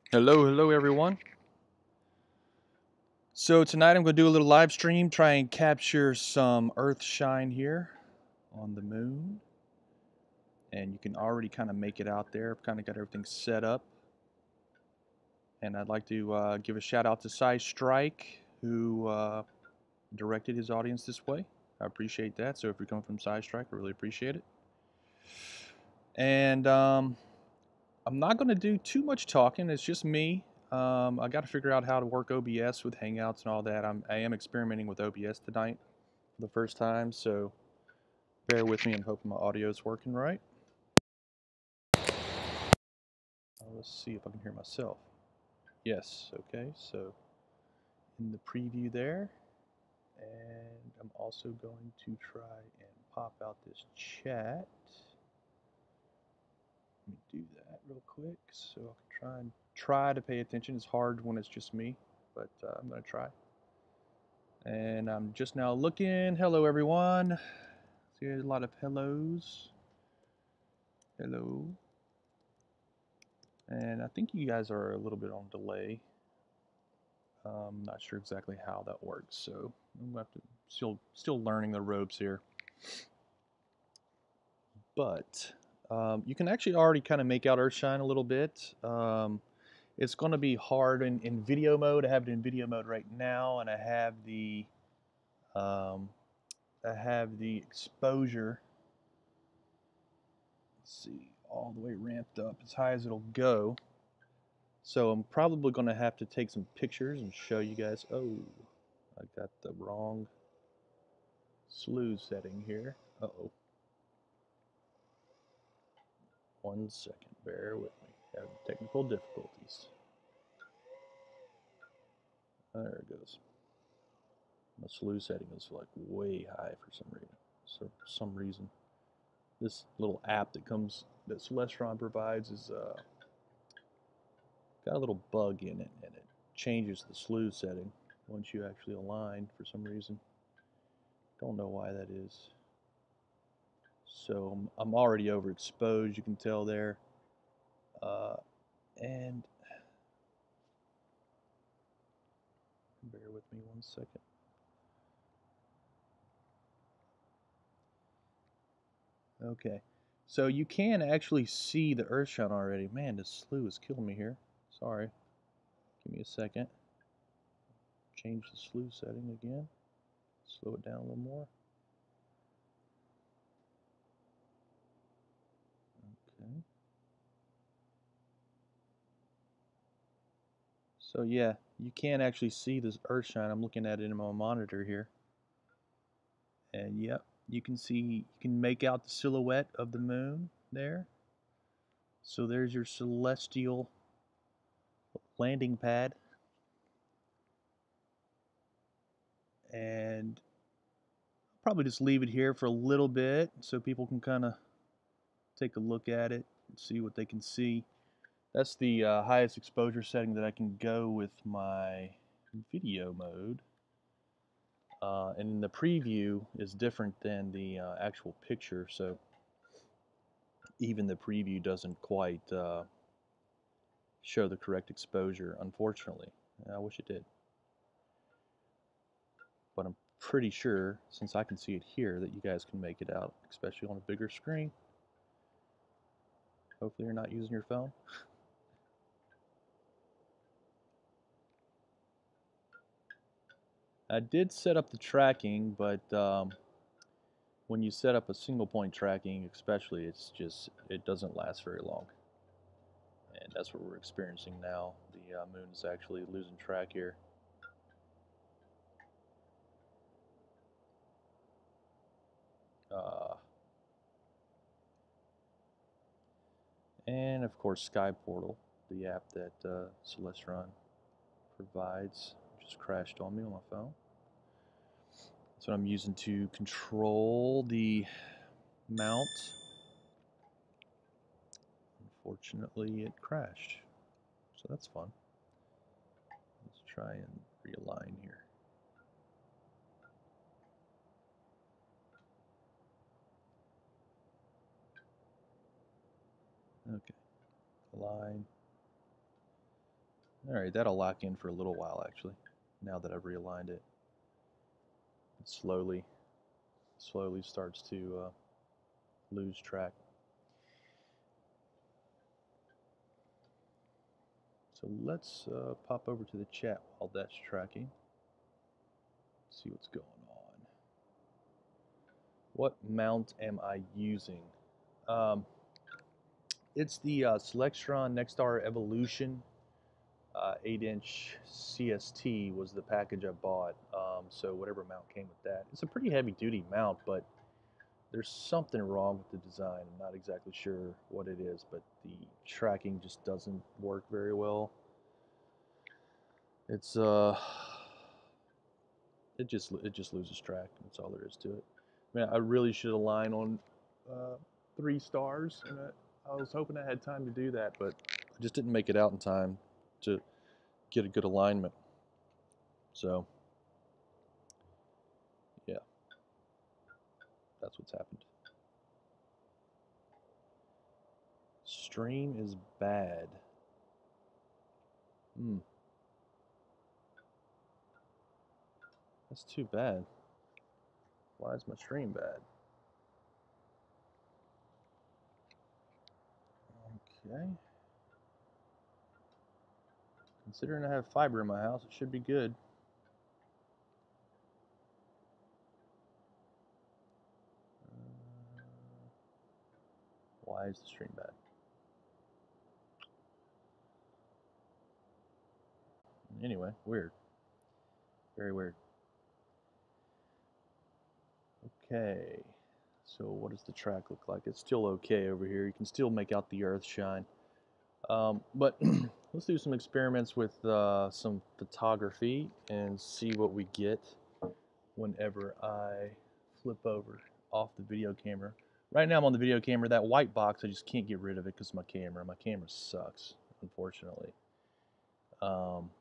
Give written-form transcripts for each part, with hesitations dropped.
Hello everyone. So tonight I'm going to do a little live stream, try and capture some earthshine here on the moon. And you can already kind of make it out there. I've kind of got everything set up. And I'd like to give a shout out to SciStrike, who directed his audience this way. I appreciate that. So if you're coming from SciStrike, I really appreciate it. And I'm not going to do too much talking. It's just me. I got to figure out how to work OBS with Hangouts and all that. I am experimenting with OBS tonight for the first time, so bear with me. I'm hoping my audio is working right. Let's see if I can hear myself. Yes, okay, so in the preview there, and I'm also going to try and pop out this chat. Let me do that real quick so I can try to pay attention. It's hard when it's just me, but I'm going to try. And I'm just now looking. Hello, everyone. See a lot of hellos. Hello. And I think you guys are a little bit on delay. I'm not sure exactly how that works, so I'm going to have to still learning the ropes here. But you can actually already kind of make out Earthshine a little bit. It's going to be hard in video mode. I have it in video mode right now, and I have the exposure. Let's see, all the way ramped up as high as it'll go. So I'm probably going to have to take some pictures and show you guys. Oh, I got the wrong slew setting here. Uh-oh. 1 second, bear with me. Having technical difficulties. There it goes. The slew setting is like way high for some reason. For some reason, this little app that Celestron provides is got a little bug in it, and it changes the slew setting once you actually align for some reason. Don't know why that is. So I'm already overexposed, you can tell there. And bear with me 1 second. Okay, so you can actually see the earthshine already. Man, this slew is killing me here. Sorry. Give me a second. Change the slew setting again. Slow it down a little more. Okay. So yeah, you can actually see this earthshine. I'm looking at it in my monitor here. And yep, you can make out the silhouette of the moon there. So there's your celestial landing pad. And I'll probably just leave it here for a little bit so people can kind of take a look at it and see what they can see. That's the highest exposure setting that I can go with my video mode. And the preview is different than the actual picture, so even the preview doesn't quite show the correct exposure, unfortunately. I wish it did. But I'm pretty sure, since I can see it here, that you guys can make it out, especially on a bigger screen. Hopefully you're not using your phone. I did set up the tracking, but when you set up a single point tracking especially, it doesn't last very long. And that's what we're experiencing now. The moon is actually losing track here. And of course Sky Portal, the app that Celestron provides, just crashed on me on my phone. That's what I'm using to control the mount. Unfortunately, it crashed, so that's fun. Let's try and realign here. Okay, align. Alright, that'll lock in for a little while actually, now that I've realigned it. It slowly starts to lose track. So let's pop over to the chat while that's tracking. See what's going on. What mount am I using? It's the Selectron Nexstar Evolution 8-inch CST was the package I bought. So whatever mount came with that. It's a pretty heavy duty mount, but there's something wrong with the design. I'm not exactly sure what it is, but the tracking just doesn't work very well. It's it just loses track. That's all there is to it. I mean, I really should align on 3 stars, and I was hoping I had time to do that, but I just didn't make it out in time to get a good alignment. So yeah, that's what's happened. Stream is bad. That's too bad. Why is my stream bad? Okay. Considering I have fiber in my house, it should be good. Why is the stream bad? Anyway, weird. Very weird. Okay. So what does the track look like? It's still okay over here. You can still make out the earthshine. But let's do some experiments with some photography and see what we get whenever I flip over off the video camera. Right now I'm on the video camera. That white box, I just can't get rid of it because of my camera. My camera sucks, unfortunately.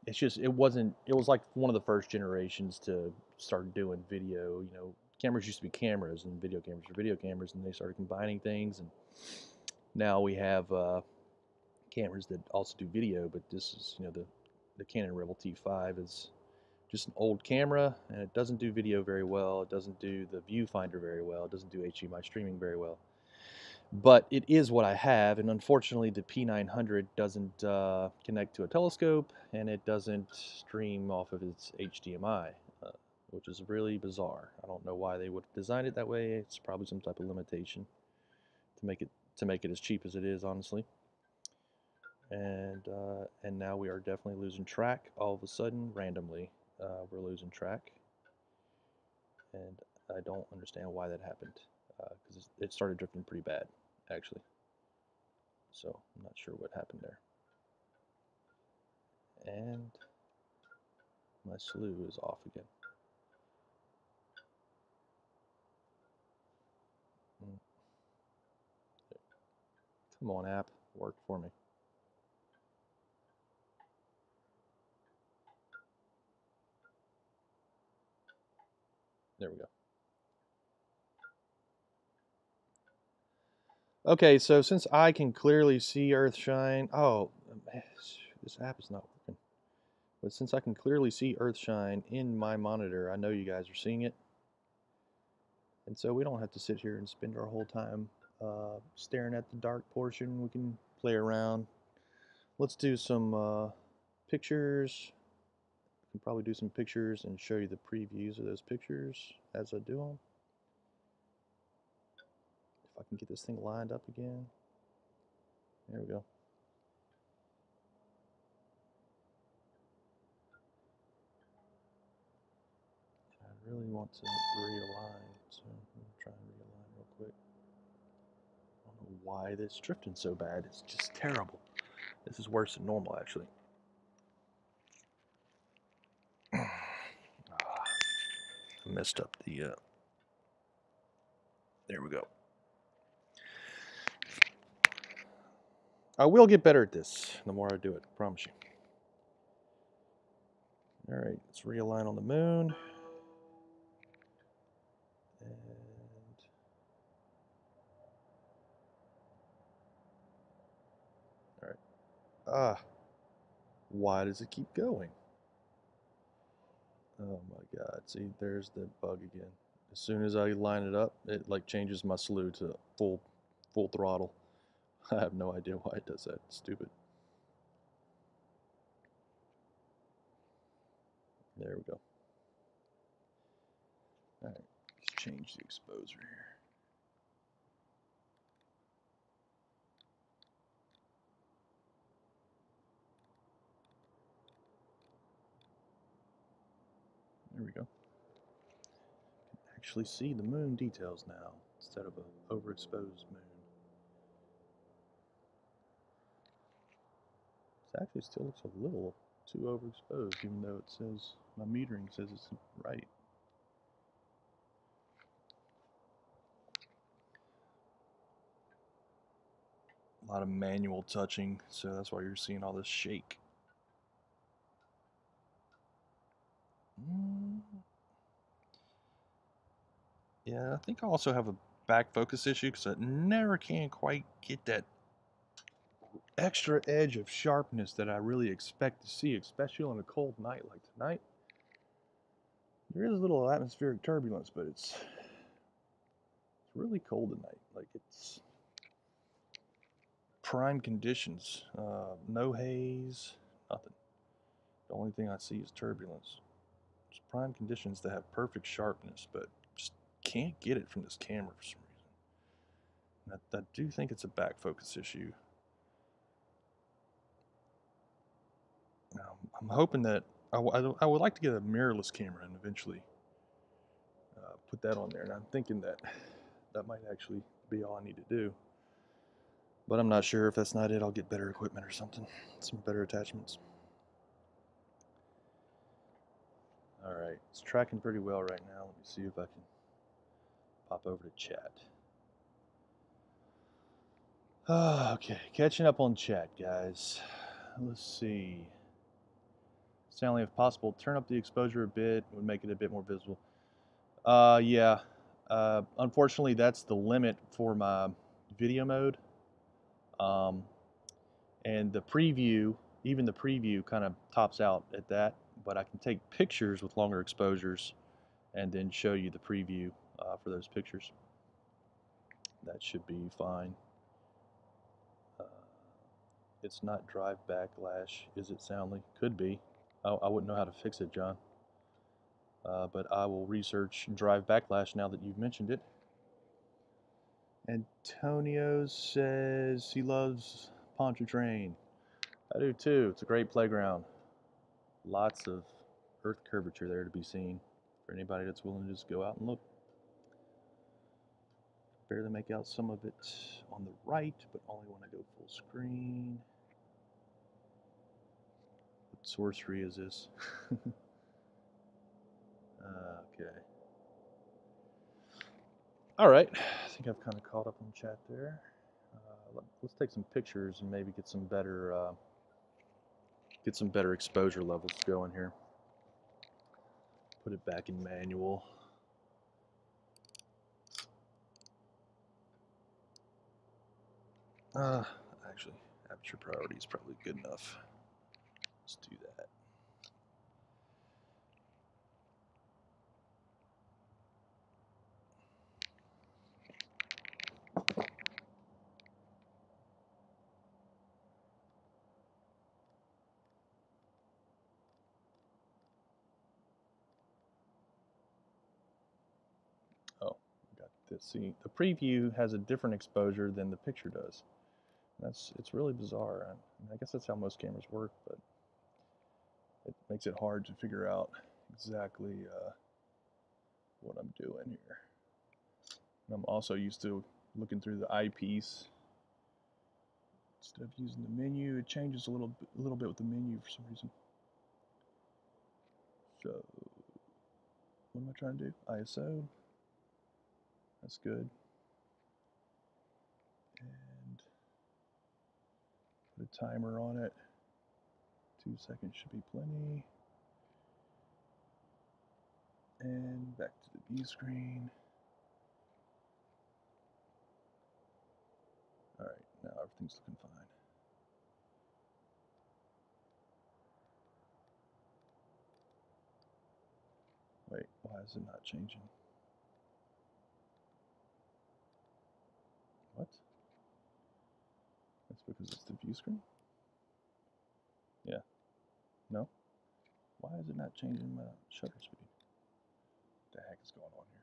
It's just, it was like one of the first generations to start doing video. You know, cameras used to be cameras and video cameras were video cameras, and they started combining things, and now we have cameras that also do video, but this is, you know, the Canon Rebel T5 is just an old camera, and it doesn't do video very well. It doesn't do the viewfinder very well. It doesn't do HDMI streaming very well. But it is what I have, and unfortunately the P900 doesn't connect to a telescope, and it doesn't stream off of its HDMI, which is really bizarre. I don't know why they would have designed it that way. It's probably some type of limitation to make it as cheap as it is, honestly. And now we are definitely losing track. All of a sudden, randomly, we're losing track, and I don't understand why that happened, because it started drifting pretty bad, actually. So I'm not sure what happened there. And my slew is off again. Come on, app, work for me. There we go. Okay, so since I can clearly see earthshine, oh, this app is not working. But since I can clearly see earthshine in my monitor, I know you guys are seeing it. And so we don't have to sit here and spend our whole time staring at the dark portion. We can play around. Let's do some pictures. I can probably do some pictures and show you the previews of those pictures as I do them. If I can get this thing lined up again. There we go. I really want to realign, so I'm going to try and realign real quick. I don't know why this is drifting so bad. It's just terrible. This is worse than normal, actually. I messed up the... There we go. I will get better at this the more I do it, I promise you. Alright, let's realign on the moon. And alright. Why does it keep going? Oh my God, see, there's the bug again. As soon as I line it up, it like changes my slew to full throttle. I have no idea why it does that. It's stupid. There we go. All right, let's change the exposure here. There we go. Actually see the moon details now instead of an overexposed moon. It actually still looks a little too overexposed, even though it says my metering says it's right. A lot of manual touching, so that's why you're seeing all this shake. Yeah, I think I also have a back focus issue because I never can quite get that extra edge of sharpness that I really expect to see, especially on a cold night like tonight. There is a little atmospheric turbulence, but it's really cold tonight. Like, it's prime conditions. No haze, nothing. The only thing I see is turbulence. It's prime conditions to have perfect sharpness, but just can't get it from this camera for some reason. I do think it's a back focus issue. I'm hoping that I would like to get a mirrorless camera and eventually put that on there, and I'm thinking that that might actually be all I need to do. But I'm not sure. If that's not it, I'll get better equipment or something, some better attachments. All right, it's tracking pretty well right now. Let me see if I can pop over to chat. Okay, catching up on chat, guys. Let's see. Stanley, if possible, turn up the exposure a bit. It would make it a bit more visible. Yeah. Unfortunately, that's the limit for my video mode. And the preview, even the preview kind of tops out at that, but I can take pictures with longer exposures and then show you the preview for those pictures. That should be fine. It's not drive backlash, is it, Soundly? Could be. I wouldn't know how to fix it, John. But I will research drive backlash now that you've mentioned it. Antonio says he loves Pontchartrain. I do too. It's a great playground. Lots of earth curvature there to be seen for anybody that's willing to just go out and look. Barely make out some of it on the right, but only when I go full screen. What sorcery is this? Okay. All right. I think I've kind of caught up on chat there. Let's take some pictures and maybe get some better exposure levels going here. Put it back in manual. Actually, aperture priority is probably good enough. Let's do that. Oh, got this. See, the preview has a different exposure than the picture does. It's really bizarre. I guess that's how most cameras work, but it makes it hard to figure out exactly what I'm doing here. And I'm also used to looking through the eyepiece instead of using the menu. It changes a little bit with the menu for some reason. So, what am I trying to do? ISO. That's good. And put a timer on it. 2 seconds should be plenty. And back to the view screen. All right, now everything's looking fine. Wait, why is it not changing? What? That's because it's the view screen? Yeah. No? Why is it not changing my shutter speed? What the heck is going on here?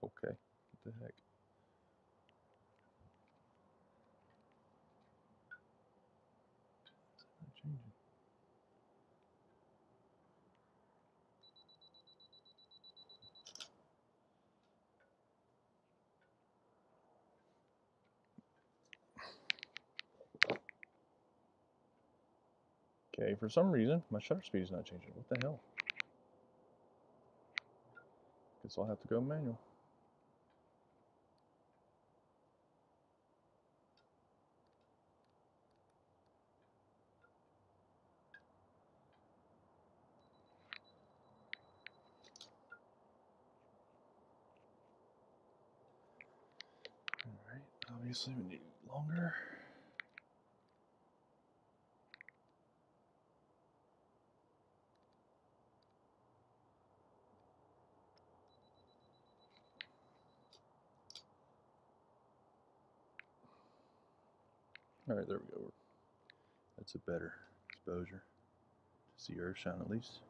Okay, what the heck? It's not changing. Okay, for some reason, my shutter speed is not changing. What the hell? Guess I'll have to go manual. Alright, obviously we need longer. Alright, there we go. That's a better exposure to see earthshine at least.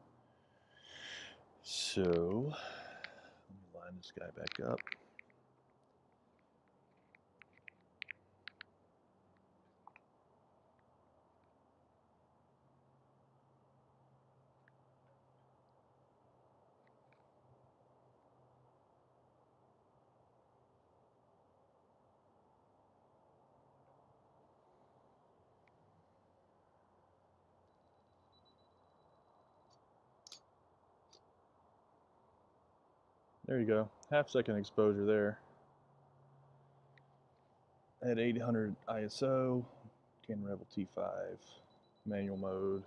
So, let me line this guy back up. There you go, half-second exposure there. At 800 ISO, Canon Rebel T5, manual mode.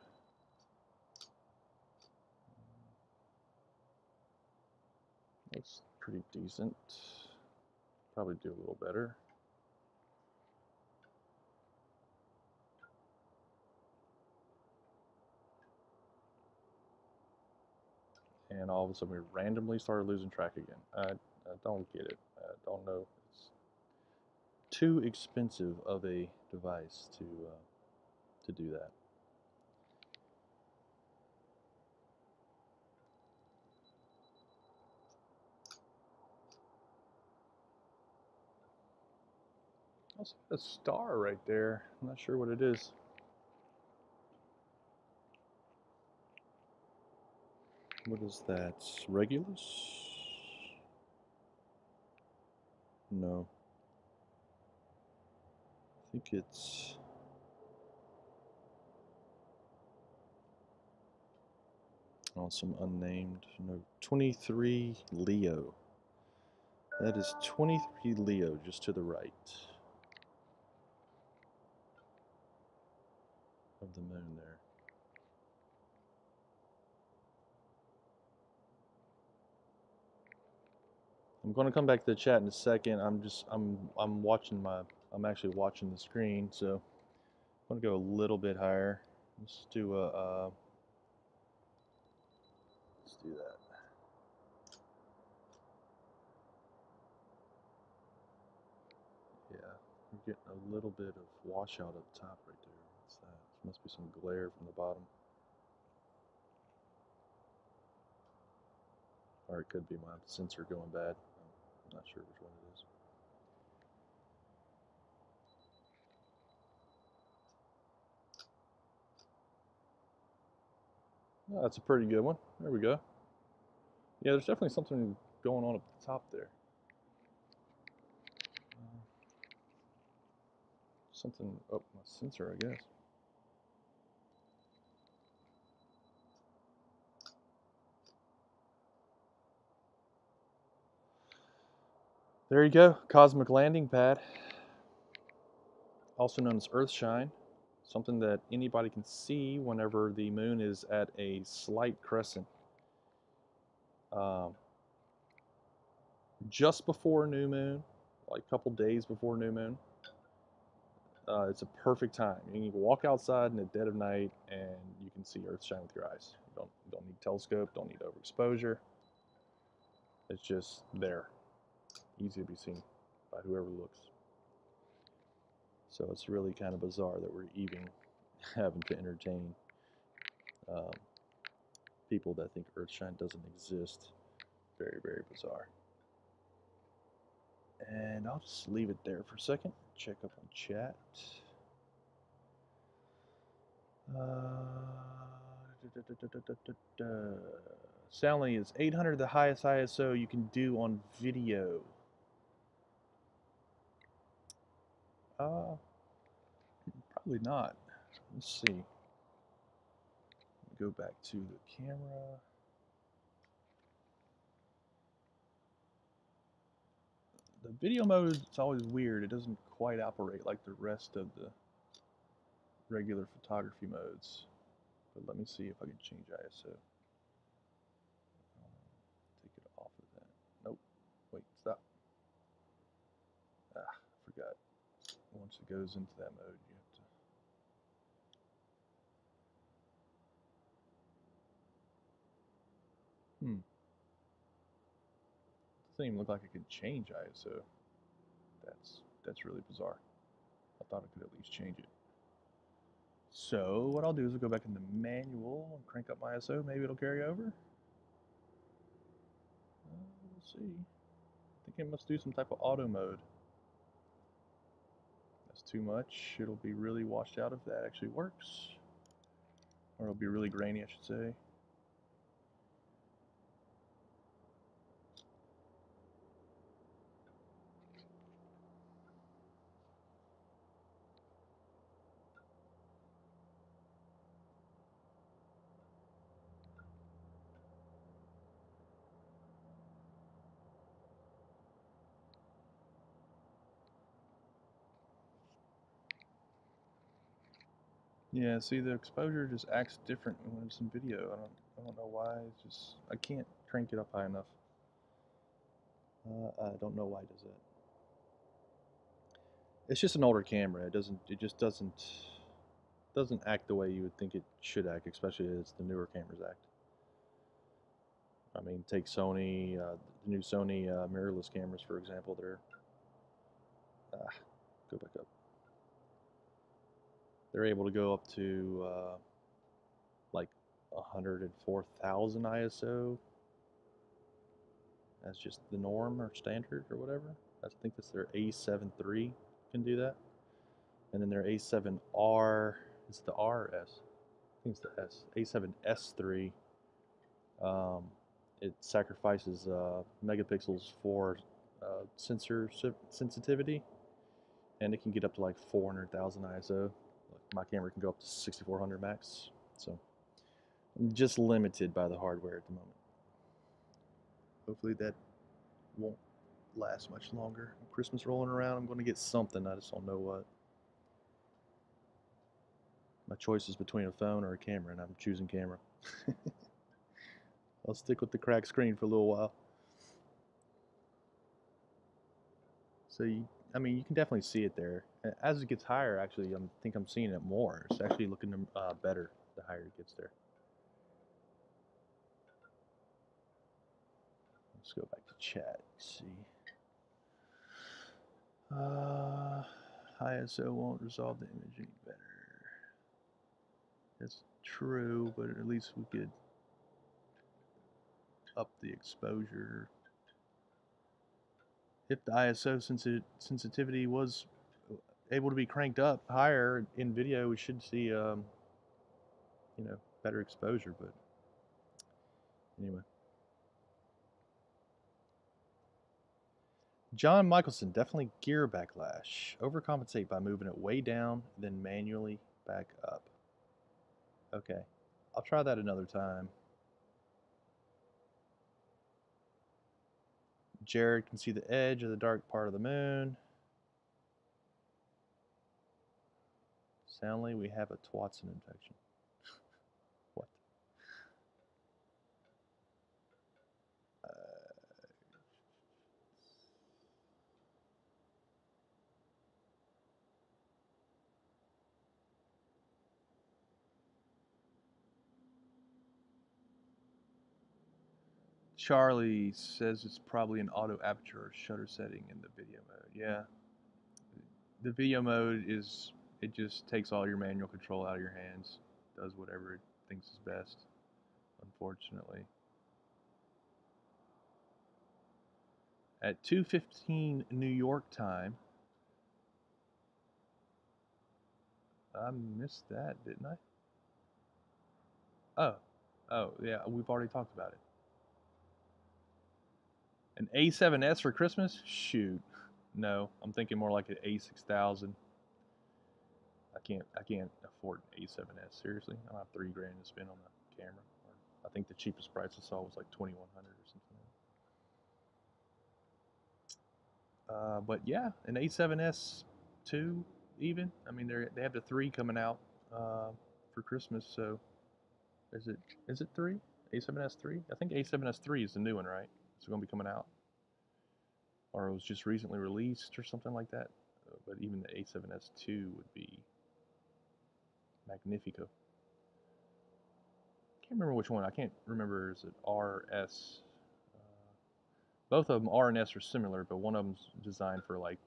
Looks pretty decent. Probably do a little better. And all of a sudden we randomly started losing track again. I don't get it. I don't know. It's too expensive of a device to do that. Also, a star right there. I'm not sure what it is. What is that? Regulus? No. I think it's... oh, some unnamed. No, 23 Leo. That is 23 Leo just to the right of the moon there. I'm going to come back to the chat in a second. I'm watching I'm actually watching the screen, so I'm going to go a little bit higher. Let's do let's do that. Yeah, we're getting a little bit of washout up top right there. What's that? There must be some glare from the bottom. Or it could be my sensor going bad. I'm not sure which one it is. Oh, that's a pretty good one. There we go. Yeah, there's definitely something going on up the top there. Something up my sensor, I guess. There you go, cosmic landing pad, also known as earthshine. something that anybody can see whenever the moon is at a slight crescent. Just before new moon, like a couple days before new moon, it's a perfect time. You can walk outside in the dead of night and you can see earthshine with your eyes. You don't need telescope, don't need overexposure. It's just there, easy to be seen by whoever looks. So it's really kind of bizarre that we're even having to entertain people that think earthshine doesn't exist. Very, very bizarre. And I'll just leave it there for a second. Check up on chat. Soundly is 800 the highest ISO you can do on video. Probably not. Let's see. Go back to the camera. The video mode is always weird. It doesn't quite operate like the rest of the regular photography modes. But let me see if I can change ISO. Take it off of that. Nope. Wait, stop. I forgot. Once it goes into that mode, you have to. Doesn't even look like I can change ISO. That's really bizarre. I thought I could at least change it. So what I'll do is I'll go back into manual and crank up my ISO. Maybe it'll carry over. We'll see. I think it must do some type of auto mode. That's too much. It'll be really washed out if that actually works. Or it'll be really grainy, I should say. Yeah, see, the exposure just acts different when it's in video. I don't know why. It's just I can't crank it up high enough. I don't know why it does that. It's just an older camera. It just doesn't act the way you would think it should act, especially as the newer cameras act. I mean, take Sony, the new Sony mirrorless cameras, for example. They're go back up. They're able to go up to like 104,000 ISO. That's just the norm or standard or whatever. I think that's their A7 III can do that. And then their A7R, is it the R or S? I think it's the S. A7S III. It sacrifices megapixels for sensor sensitivity, and it can get up to like 400,000 ISO. My camera can go up to 6400 max, so I'm just limited by the hardware at the moment. Hopefully that won't last much longer. Christmas rolling around, I'm going to get something, I just don't know what. My choice is between a phone or a camera, and I'm choosing camera. I'll stick with the cracked screen for a little while. So I mean, you can definitely see it there. As it gets higher, actually, I think I'm seeing it more. It's actually looking better the higher it gets there. Let's go back to chat. See. ISO won't resolve the image any better. That's true, but at least we could up the exposure. If the ISO sensitivity was able to be cranked up higher in video, we should see, you know, better exposure. But anyway, John Michelson, definitely gear backlash. Overcompensate by moving it way down, then manually back up. Okay, I'll try that another time. Jared can see the edge of the dark part of the moon. Soundly, we have a Twatson infection. What? Charlie says it's probably an auto aperture or shutter setting in the video mode. Yeah. The video mode is, it just takes all your manual control out of your hands, does whatever it thinks is best, unfortunately. At 2:15 New York time, I missed that, didn't I? Oh, yeah, we've already talked about it. An A7S for Christmas? Shoot, no, I'm thinking more like an A6000. I can't afford an A7S. Seriously, I don't have $3 grand to spend on the camera. I think the cheapest price I saw was like 2,100 or something. But yeah, an A7S 2 even. I mean, they have the 3 coming out for Christmas. So is it 3? A7S 3? I think A7S 3 is the new one, right? It's going to be coming out, or it was just recently released or something like that. But even the A7S 2 would be magnifico. Can't remember which one. I can't remember. Is it RS? Both of them, R and S, are similar, but one of them's designed for like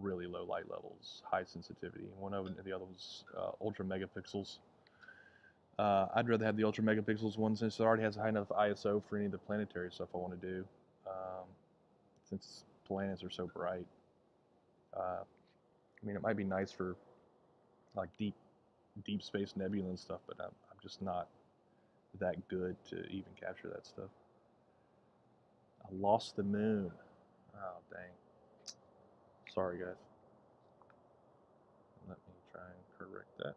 really low light levels, high sensitivity, and one of them, the other one's ultra megapixels. I'd rather have the ultra megapixels one since it already has a high enough ISO for any of the planetary stuff I want to do. Since planets are so bright, I mean, it might be nice for like deep space nebula and stuff, but I'm just not that good to even capture that stuff. I lost the moon. Oh, dang. Sorry, guys. Let me try and correct that.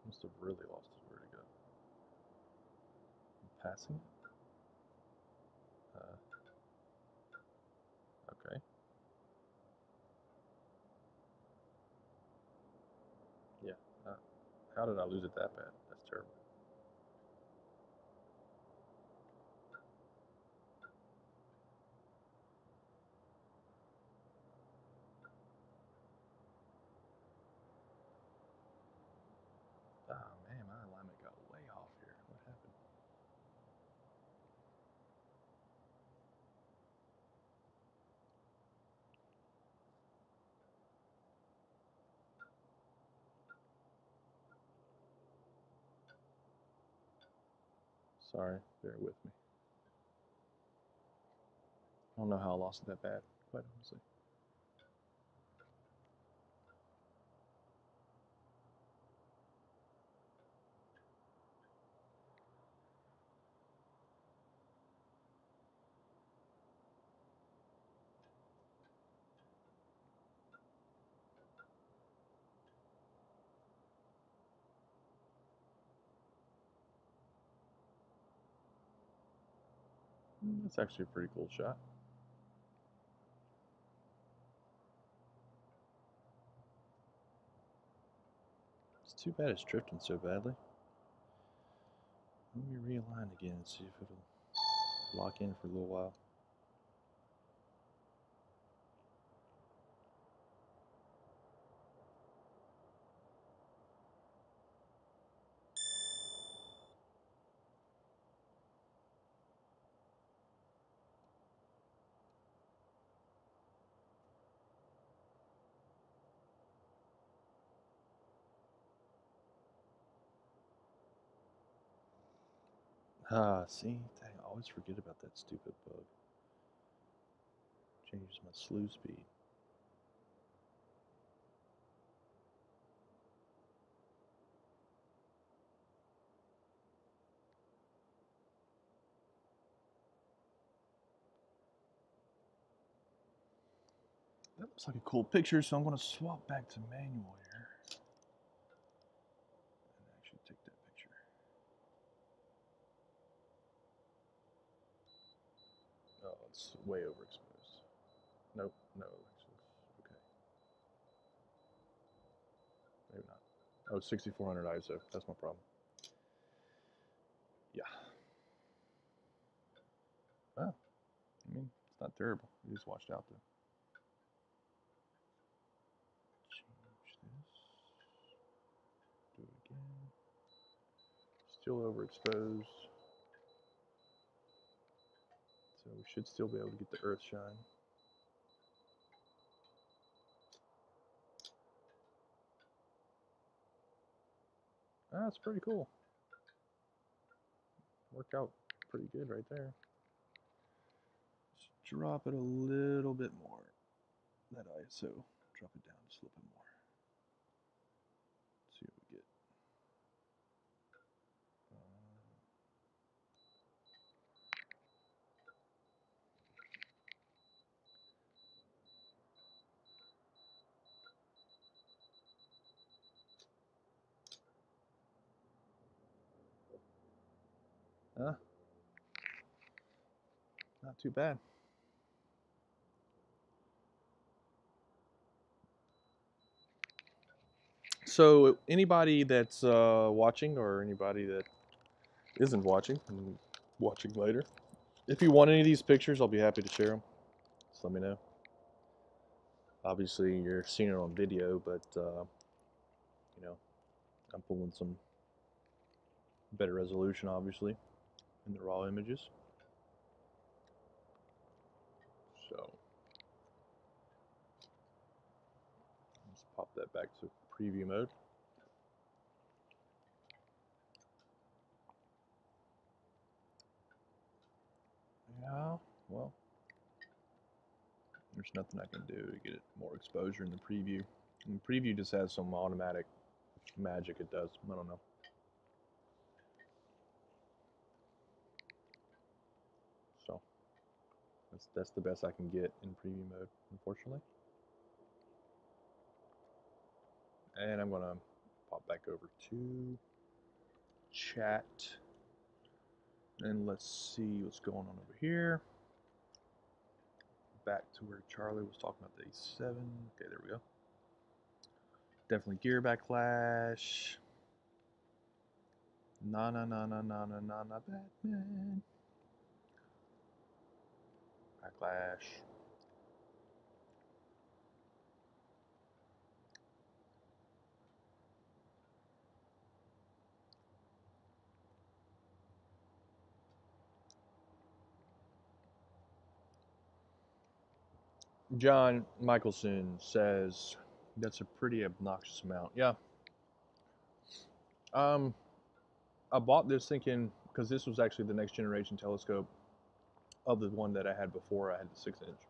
Must have really lost his vertigo. I'm passing? Okay. Yeah. How did I lose it that bad? That's terrible. Oh man, my alignment got way off here. What happened? Sorry, bear with me. I don't know how I lost it that bad, quite honestly. That's actually a pretty cool shot. It's too bad it's drifting so badly. Let me realign again and see if it'll lock in for a little while. See, dang, I always forget about that stupid bug. Changes my slew speed. That looks like a cool picture, so I'm going to swap back to manual here and actually take that picture. it's way overexposed. Nope, no. Okay. Maybe not. Oh, 6400 ISO. That's my problem. Yeah. Oh, I mean, it's not terrible. It just washed out though. Change this. Do it again. Still overexposed. So we should still be able to get the earth shine. Ah, that's pretty cool. Worked out pretty good right there. Let's drop it a little bit more. That ISO. Drop it down just a little bit more. Let's see what we get. Not too bad. So anybody that's watching, or anybody that isn't watching and watching later, if you want any of these pictures, I'll be happy to share them. Just let me know. Obviously, you're seeing it on video, but you know, I'm pulling some better resolution, obviously, in the raw images. So let's pop that back to preview mode. Yeah, well, there's nothing I can do to get it more exposure in the preview. And the preview just has some automatic magic it does. I don't know. So that's the best I can get in preview mode, unfortunately. And I'm gonna pop back over to chat, and let's see what's going on over here. Back to where Charlie was talking about the A7. Okay, there we go. Definitely gear backlash. Nah, Batman. Backlash. John Michelson says that's a pretty obnoxious amount. Yeah. I bought this thinking, because this was actually the next generation telescope of the one that I had before I had the 6-inch.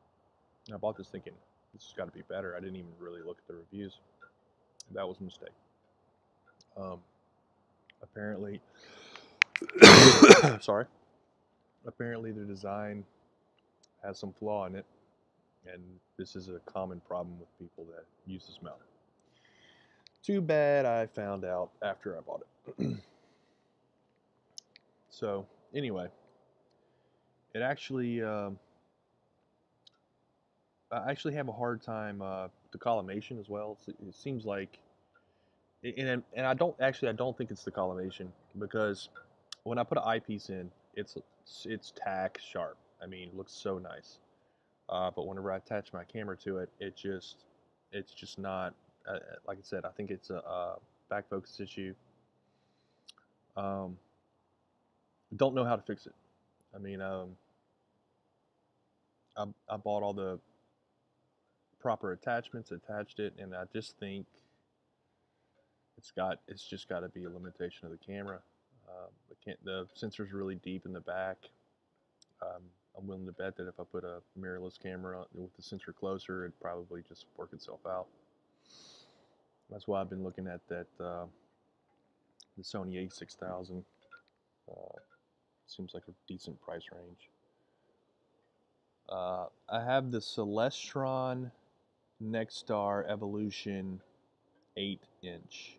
And I bought this thinking this has got to be better. I didn't even really look at the reviews. That was a mistake. Apparently, sorry. Apparently the design has some flaw in it, and this is a common problem with people that use this mount. Too bad I found out after I bought it. So anyway, it actually I actually have a hard time the collimation as well. It seems like, and I don't think it's the collimation, because when I put an eyepiece in, it's tack sharp. I mean, it looks so nice. But whenever I attach my camera to it, it's just not. Like I said, I think it's a back focus issue. Don't know how to fix it. I mean, I bought all the proper attachments, attached it, and I just think it's just got to be a limitation of the camera. The sensor's really deep in the back. I'm willing to bet that if I put a mirrorless camera with the sensor closer, it'd probably just work itself out. That's why I've been looking at that the Sony a6000. Seems like a decent price range. I have the Celestron Nexstar Evolution 8-inch.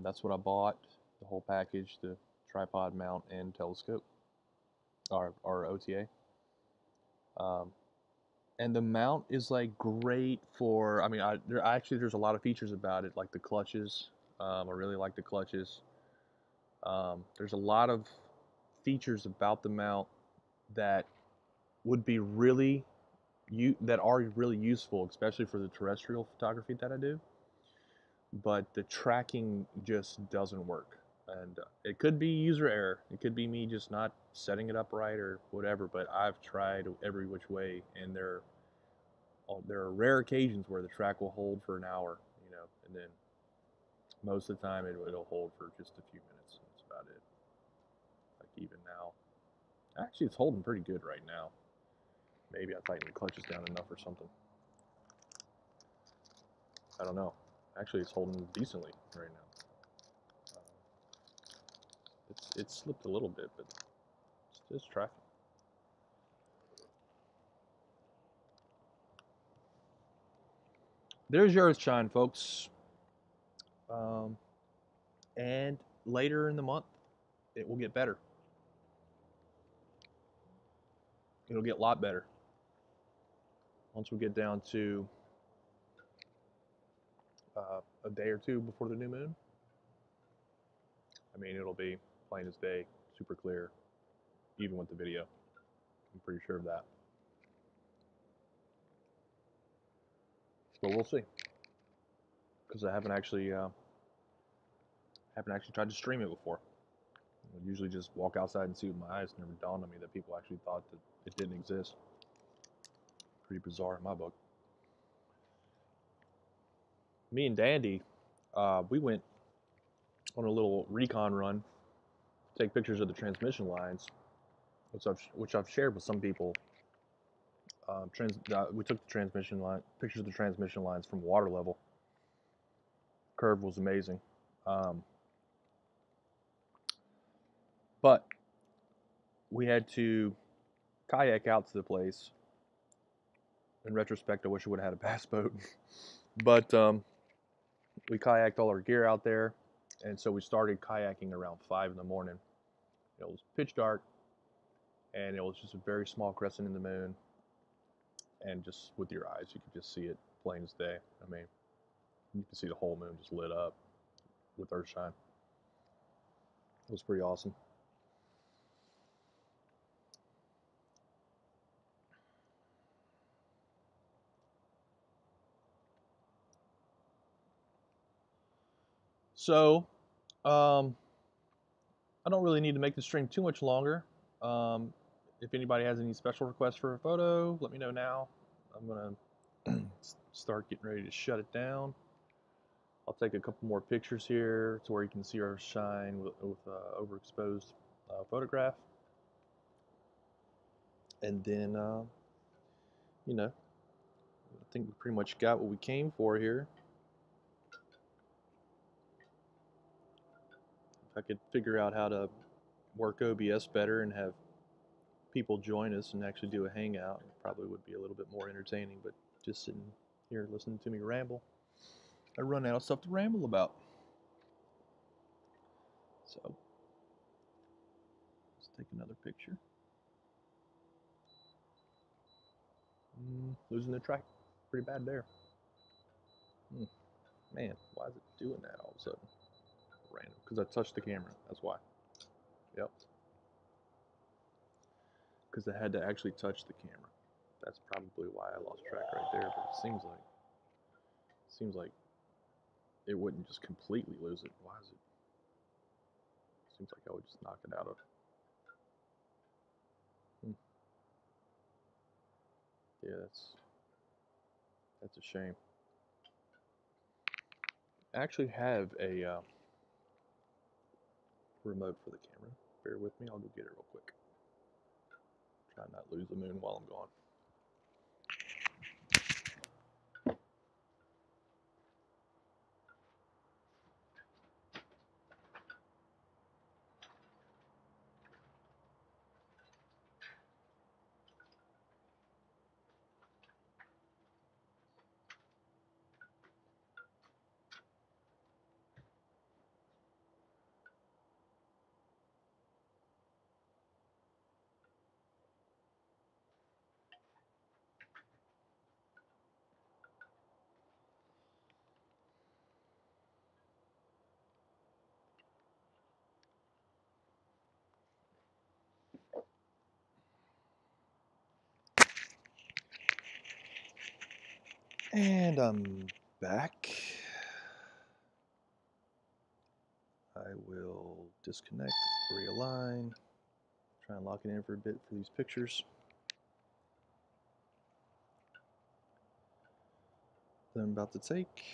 That's what I bought, the whole package, the tripod mount and telescope, or OTA. Um, and the mount is like great for. I mean, there's a lot of features about it, like the clutches. I really like the clutches. There's a lot of features about the mount that would be really that are really useful, especially for the terrestrial photography that I do. But the tracking just doesn't work, and it could be user error. It could be me just not setting it up right or whatever. But I've tried every which way, and there are rare occasions where the track will hold for an hour, and then most of the time it'll hold for just a few minutes. That's about it. Like even now, actually, it's holding pretty good right now. Maybe I tightened the clutches down enough or something. I don't know. Actually, it's holding decently right now. It's slipped a little bit, but it's just tracking. There's your earthshine, folks. And later in the month, it will get better. It'll get a lot better. Once we get down to a day or two before the new moon, I mean, it'll be plain as day, super clear, even with the video. I'm pretty sure of that. But we'll see, because I haven't actually tried to stream it before. I usually just walk outside and see with my eyes. It never dawned on me that people actually thought that it didn't exist. Pretty bizarre in my book. Me and Dandy, we went on a little recon run to take pictures of the transmission lines, which I've shared with some people. We took the pictures of the transmission lines from water level. Curve was amazing. But we had to kayak out to the place. In retrospect, I wish I would have had a bass boat. But we kayaked all our gear out there, and so we started kayaking around 5 in the morning. It was pitch dark, and it was just a very small crescent in the moon, and just with your eyes, you could just see it plain as day. I mean, you could see the whole moon just lit up with earthshine. It was pretty awesome. So, I don't really need to make the stream too much longer. If anybody has any special requests for a photo, let me know now. I'm gonna start getting ready to shut it down. I'll take a couple more pictures here to where you can see our shine with overexposed photograph. And then, I think we pretty much got what we came for here. If I could figure out how to work OBS better and have people join us and actually do a hangout, it probably would be a little bit more entertaining. But just sitting here listening to me ramble, I run out of stuff to ramble about. So let's take another picture. Losing the track pretty bad there. Man, why is it doing that all of a sudden? Random, because I touched the camera, that's why. Yep. Because I had to actually touch the camera. That's probably why I lost track right there, but it seems like it wouldn't just completely lose it. Why is it? Seems like I would just knock it out of. Yeah, that's a shame. I actually have a remote for the camera. Bear with me, I'll go get it real quick. Try not to lose the moon while I'm gone. And I'm back. I will disconnect, realign, try and lock it in for a bit for these pictures. That I'm about to take.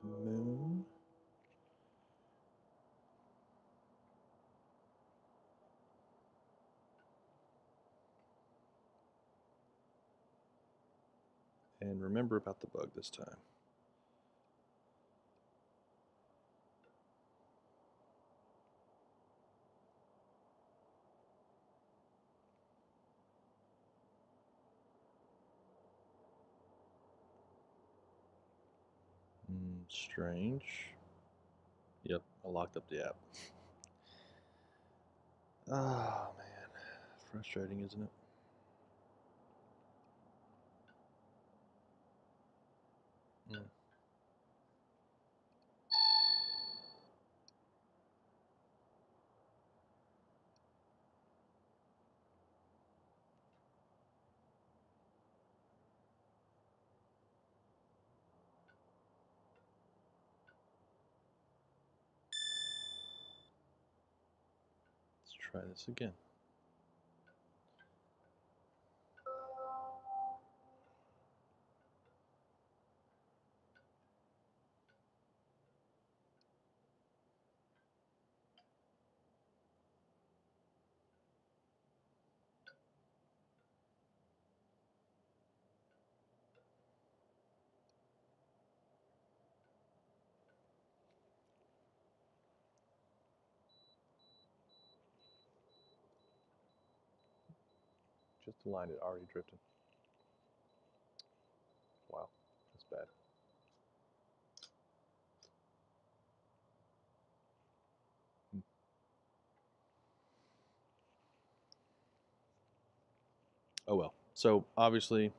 Moon. And remember about the bug this time. Strange. Yep, I locked up the app. Oh man, frustrating, isn't it? Let's try this again. Just the line it already drifted. Wow, that's bad. Oh well. So obviously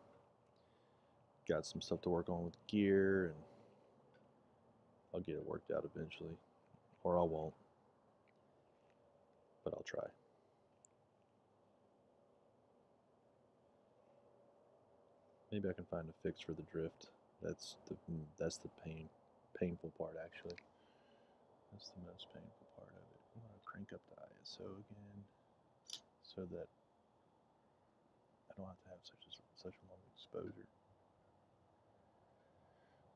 got some stuff to work on with gear, and I'll get it worked out eventually. Or I won't. But I'll try. Maybe I can find a fix for the drift. That's the painful part actually. That's the most painful part of it. I'm gonna crank up the ISO again so that I don't have to have such a long exposure.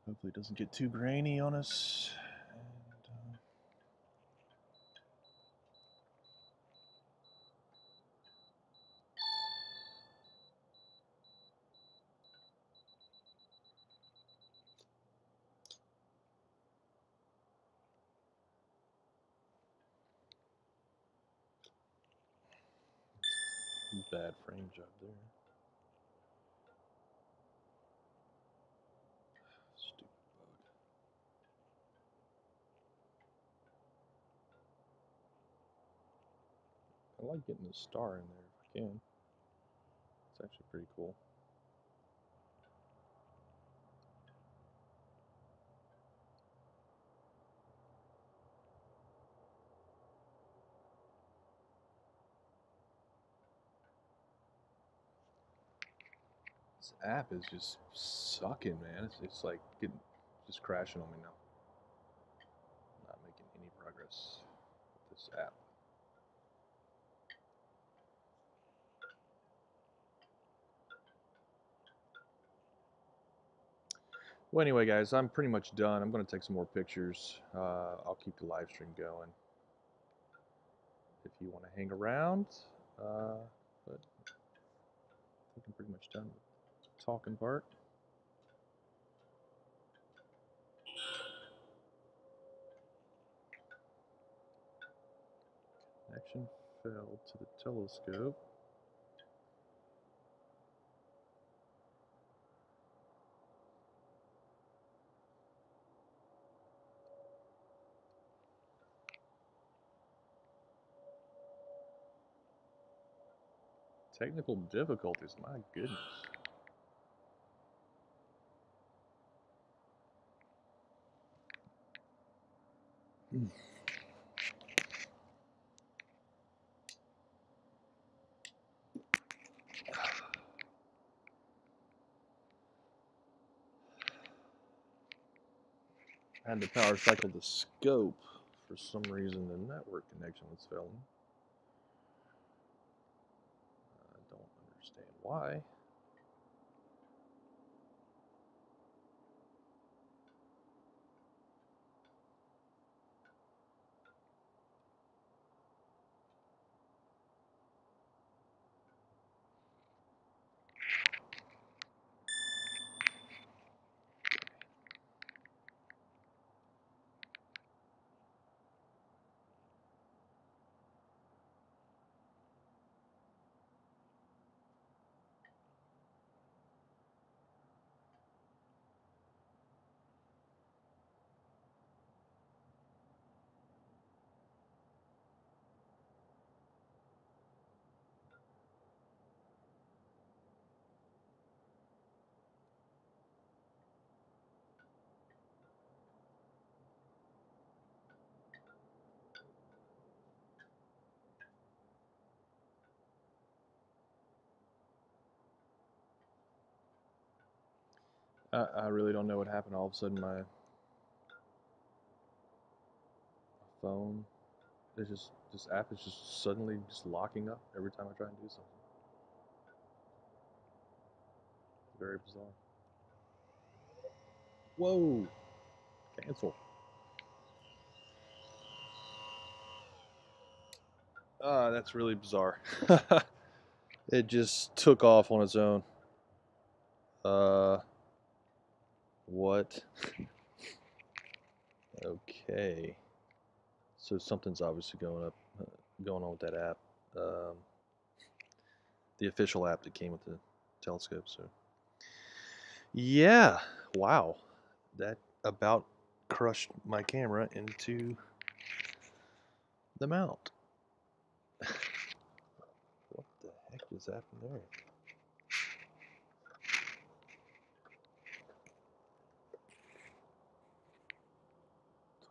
Hopefully it doesn't get too grainy on us. And, bad frame job there. Stupid bug. I like getting a star in there if I can. It's actually pretty cool. This app is just sucking, man. It's like just crashing on me now. Not making any progress with this app. Well, anyway, guys, I'm pretty much done. I'm going to take some more pictures. I'll keep the live stream going if you want to hang around. But I think I'm pretty much done with the talking part. Connection failed to the telescope. Technical difficulties, my goodness. I had to power cycle the scope. For some reason, the network connection was failing. I don't understand why. I really don't know what happened. All of a sudden, my phone is just, this app is just suddenly just locking up every time I try and do something. Very bizarre. Whoa! Cancel. That's really bizarre. It just took off on its own. What? Okay. So something's obviously going on with that app. The official app that came with the telescope. So, yeah. Wow. That about crushed my camera into the mount. What the heck just happened there?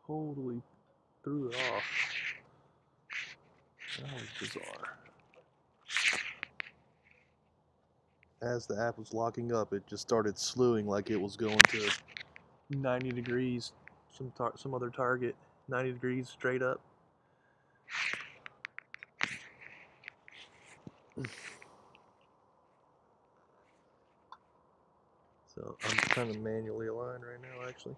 Totally threw it off. That was bizarre. As the app was locking up, it just started slewing like it was going to 90 degrees, some other target, 90 degrees straight up. So I'm trying to manually align right now, actually.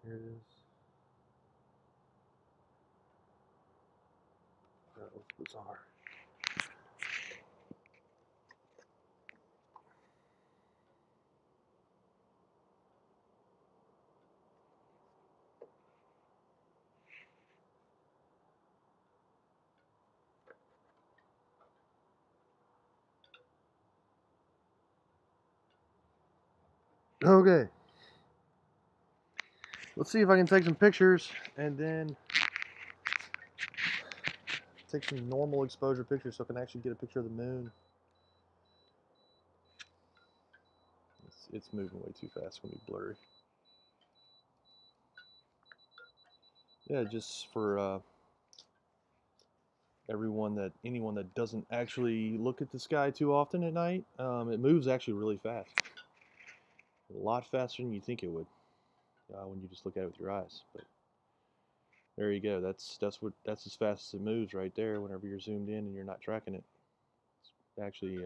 Here it is. That was bizarre. Okay. Let's see if I can take some pictures and then take some normal exposure pictures so I can actually get a picture of the moon. It's moving way too fast. It's going to be blurry. Yeah, just for anyone that doesn't actually look at the sky too often at night, it moves actually really fast. A lot faster than you think it would when you just look at it with your eyes. But there you go. That's as fast as it moves right there. Whenever you're zoomed in and you're not tracking it, it's actually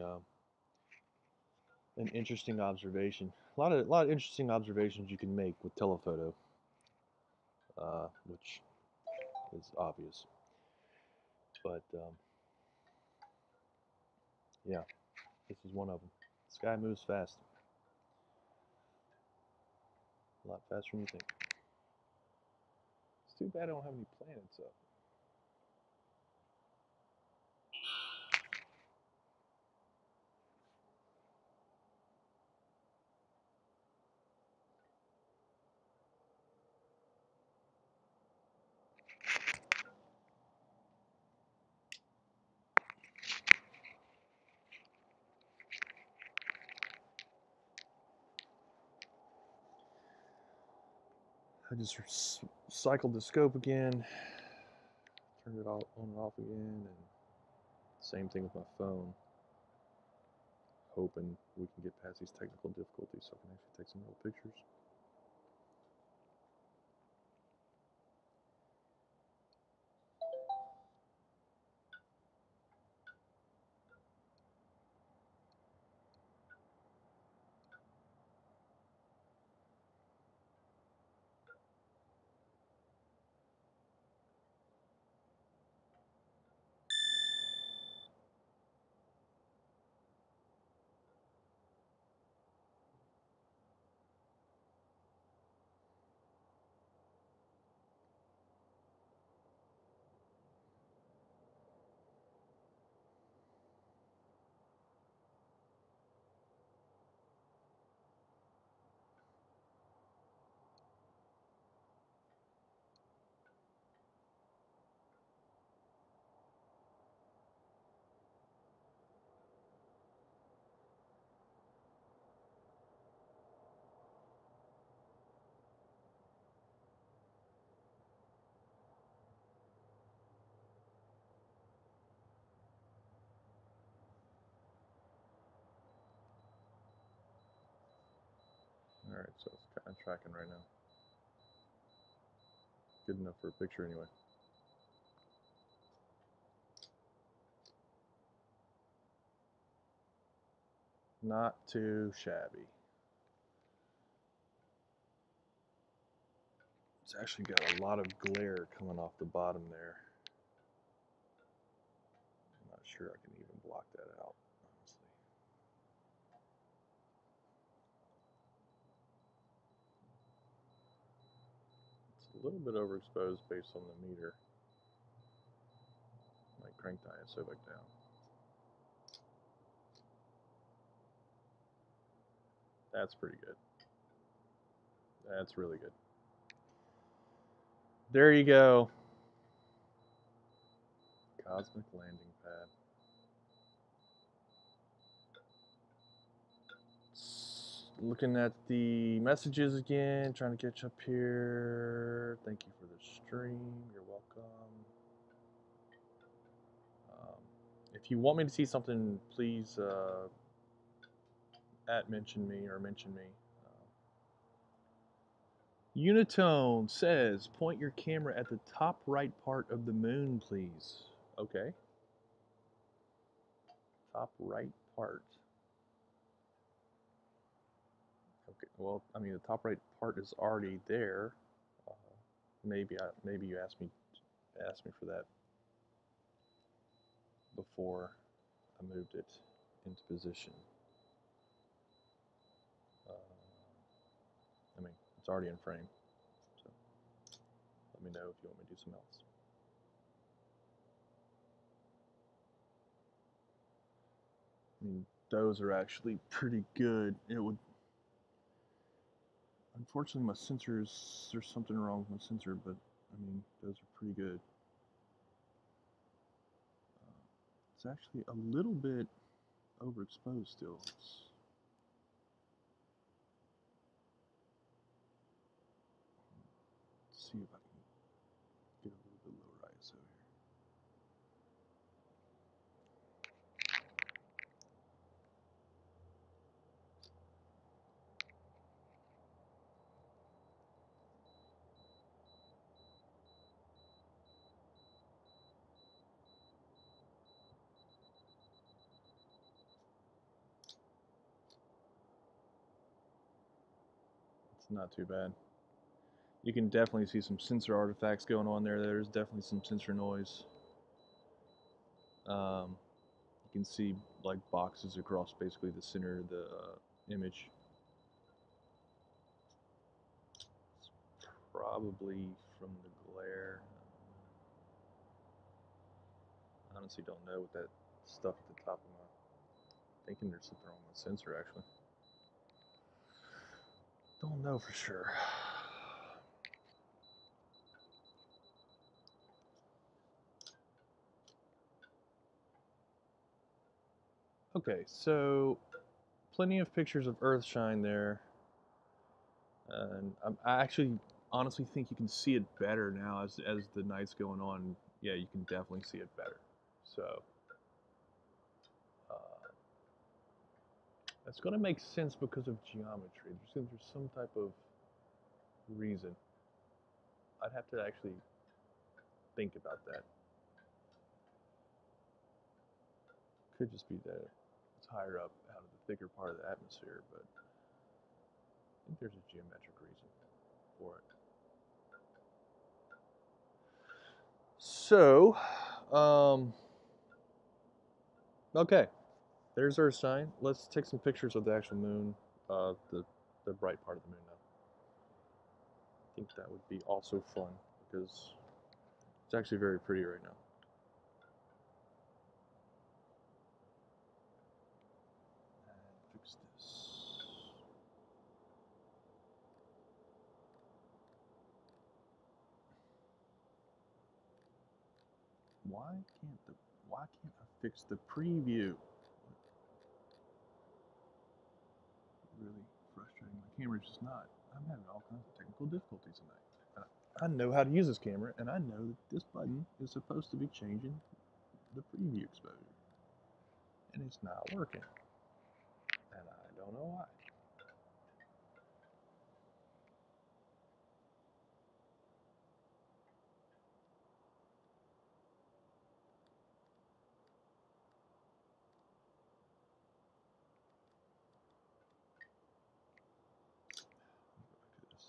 an interesting observation. A lot of interesting observations you can make with telephoto, which is obvious. But yeah, this is one of them. The sky moves fast. A lot faster than you think. It's too bad I don't have any planets up. I just cycled the scope again, turned it on and off again, and Same thing with my phone. Hoping we can get past these technical difficulties so I can actually take some real pictures. Alright, so it's kind of tracking right now. Good enough for a picture anyway. Not too shabby. It's actually got a lot of glare coming off the bottom there. I'm not sure I can even block that out, honestly. It's a little bit overexposed based on the meter. Might crank the ISO back down. That's pretty good. That's really good. There you go. Cosmic landing pad. Looking at the messages again, trying to catch up here. Thank you for the stream. You're welcome. If you want me to see something, please mention me or mention me. Unitone says, point your camera at the top right part of the moon, please. Okay. Top right part. Okay. Well, I mean, the top right part is already there. Maybe you asked me for that before I moved it into position. I mean, it's already in frame. So let me know if you want me to do something else. I mean, those are actually pretty good. It would. Unfortunately, my sensors, there's something wrong with my sensor, but I mean, those are pretty good. It's actually a little bit overexposed still. Let's see if I can get a little bit lower ISO here. It's not too bad. You can definitely see some sensor artifacts going on there. There's definitely some sensor noise. You can see like boxes across basically the center of the image. It's probably from the glare. I honestly don't know what that stuff at the top of my... Thinking there's something wrong with the sensor actually. Don't know for sure. Okay, so plenty of pictures of earthshine there. And I actually honestly think you can see it better now as the night's going on. Yeah, you can definitely see it better. So That's going to make sense because of geometry. There's some type of reason. I'd have to actually think about that. Could just be that it's higher up out of the thicker part of the atmosphere, but I think there's a geometric reason for it. So, okay, there's earthshine. Let's take some pictures of the actual moon, the bright part of the moon now. I think that would be also fun because it's actually very pretty right now. And fix this. Why can't I fix the preview? Really frustrating. My camera's just not. I'm having all kinds of technical difficulties tonight. I know how to use this camera, and I know that this button is supposed to be changing the preview exposure, and it's not working, and I don't know why. Look at this.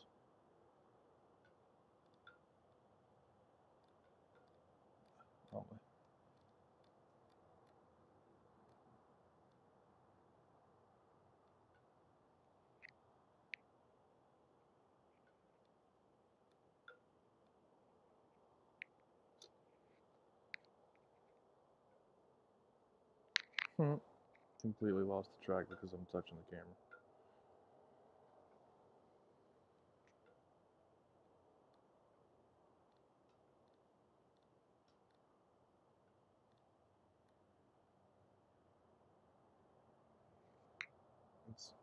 Oh, wait. Completely lost the track because I'm touching the camera.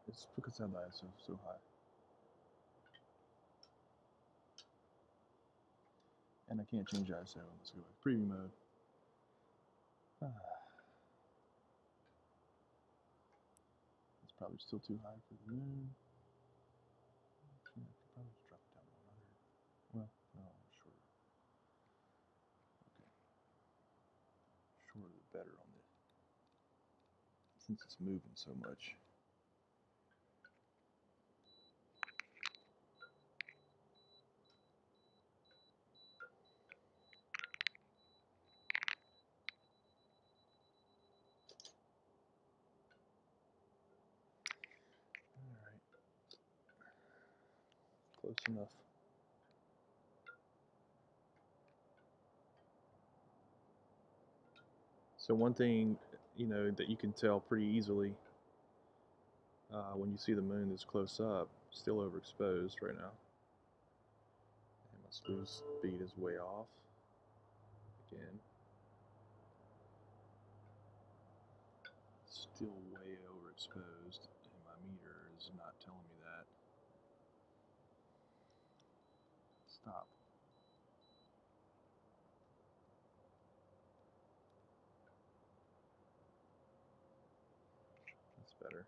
It's because that ISO is so high. And I can't change ISO. Let's go back to preview mode. It's probably still too high for the moon. Actually, I could probably just drop it down to 100. Well, no, shorter. Okay. Shorter the better on this, since it's moving so much. Alright. Close enough. So one thing, that you can tell pretty easily when you see the moon that's close up, still overexposed right now. And my smooth speed is way off. Again. Still way overexposed, and my meter is not telling me that. Stop. That's better.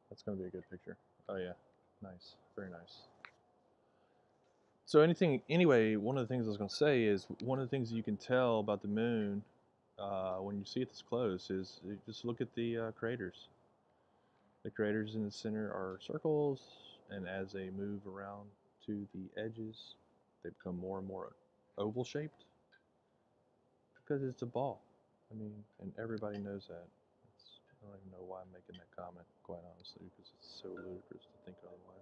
That's going to be a good picture. Oh yeah, nice, very nice. So anyway, one of the things I was going to say is one of the things you can tell about the moon when you see it this close is you just look at the craters. The craters in the center are circles, and as they move around to the edges, they become more and more oval shaped because it's a ball. I mean, and everybody knows that. I don't even know why I'm making that comment, quite honestly, because it's so ludicrous to think otherwise.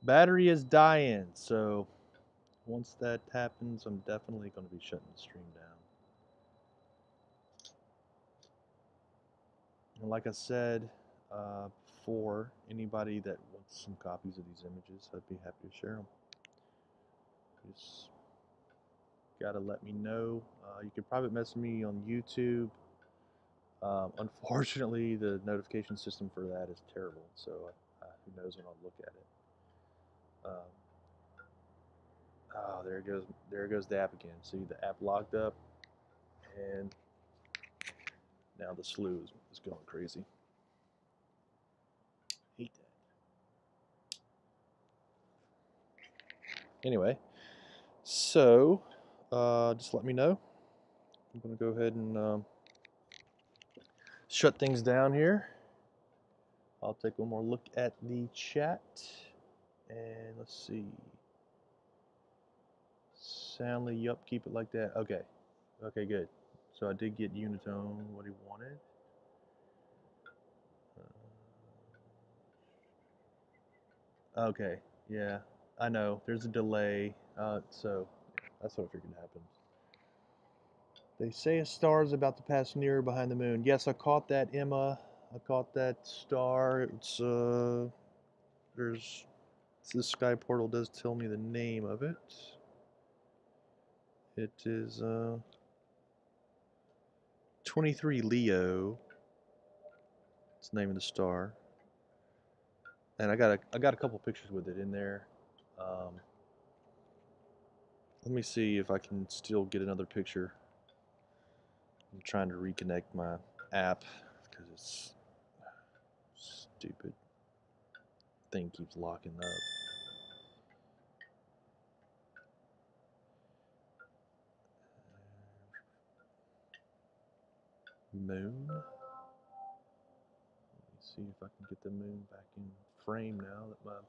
Battery is dying, so once that happens, I'm definitely going to be shutting the stream down. And like I said before, anybody that wants some copies of these images, I'd be happy to share them. Just gotta let me know You can private message me on YouTube. Unfortunately, the notification system for that is terrible, so who knows when I'll look at it. Oh, there goes the app again. See, the app locked up, and now the slew is going crazy. Hate that. Anyway, so just let me know. I'm going to go ahead and shut things down here. I'll take one more look at the chat, and let's see. Soundly, yup, keep it like that. Okay, okay, good. So I did get Unitone what he wanted. Okay, yeah, I know. There's a delay, so that's what I figured happened. They say a star is about to pass near behind the moon. Yes, I caught that, Emma. I caught that star. It's this sky portal does tell me the name of it. It is 23 Leo. It's the name of the star. And I got a couple pictures with it in there. Let me see if I can still get another picture. I'm trying to reconnect my app because it's stupid. Thing keeps locking up. Moon. Let me see if I can get the moon back in frame now that my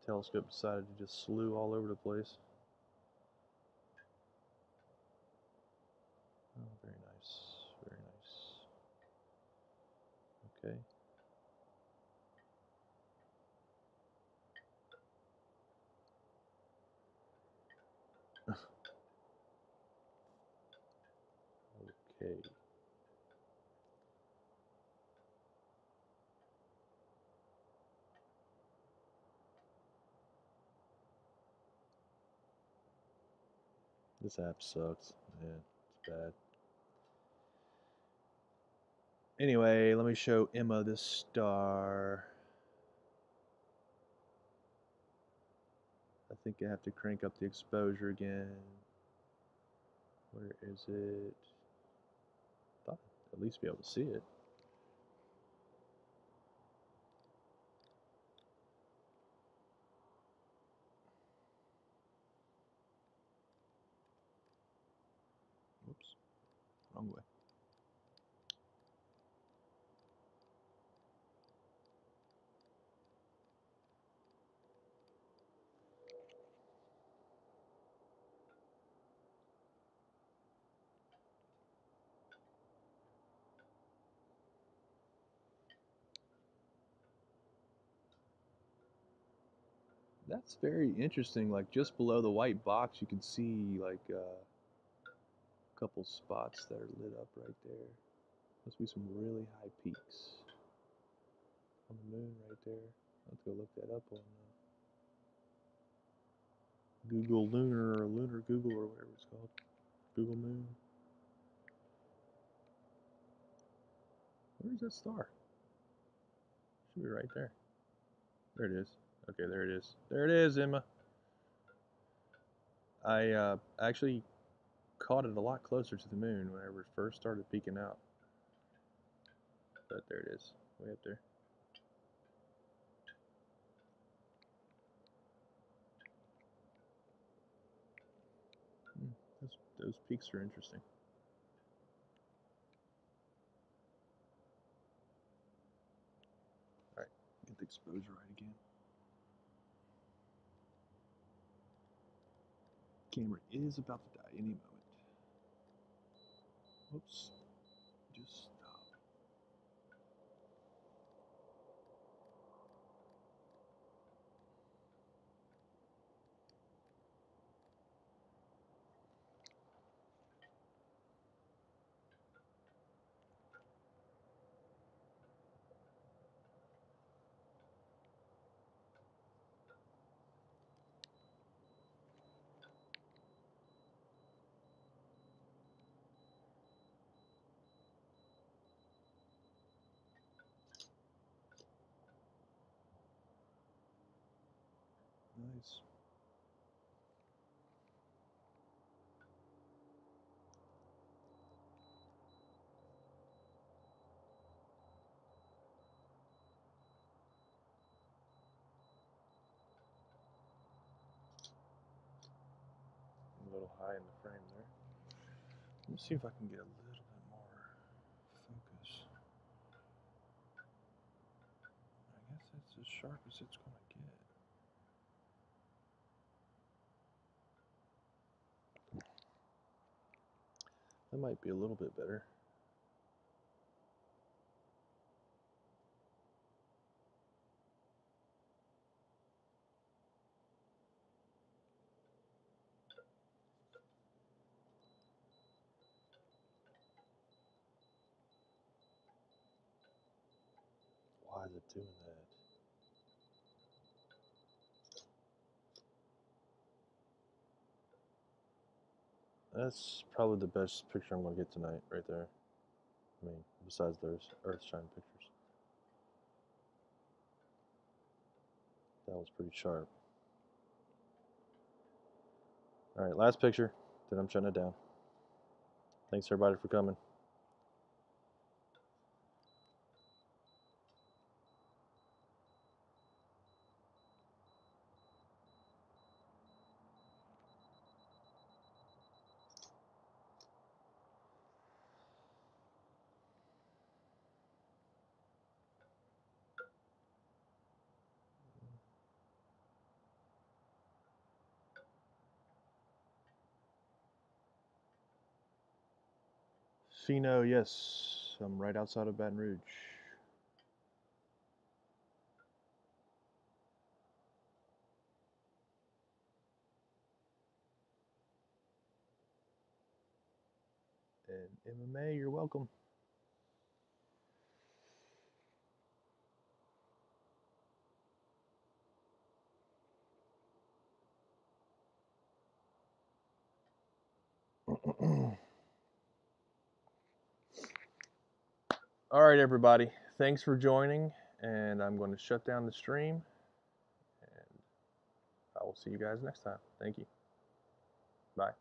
telescope decided to just slew all over the place. Oh, very nice. Very nice. Okay. Okay. This app sucks. Man, it's bad. Anyway, let me show Emma this star. I think I have to crank up the exposure again. Where is it? Thought I'd at least be able to see it. Oops, wrong way. That's very interesting. Like just below the white box, you can see like a couple spots that are lit up right there. Must be some really high peaks on the moon right there. Let's go look that up on Google Lunar or Lunar Google or whatever it's called. Google Moon. Where's that star? Should be right there. There it is. Okay, there it is. There it is, Emma. I actually caught it a lot closer to the moon whenever it first started peeking out. But there it is, way up there. Those peaks are interesting. Alright, get the exposure right again. Camera is about to die any moment. Whoops. Just stop. lines. A little high in the frame there. Let me see if I can get a little bit more focus. I guess it's as sharp as it's going to get. That might be a little bit better. Why is it doing that? That's probably the best picture I'm going to get tonight, right there. I mean, besides those earthshine pictures. That was pretty sharp. Alright, last picture, then I'm shutting it down. Thanks everybody for coming. Fino, yes, I'm right outside of Baton Rouge. And MMA, you're welcome. All right, everybody. Thanks for joining, and I'm going to shut down the stream, and I will see you guys next time. Thank you. Bye.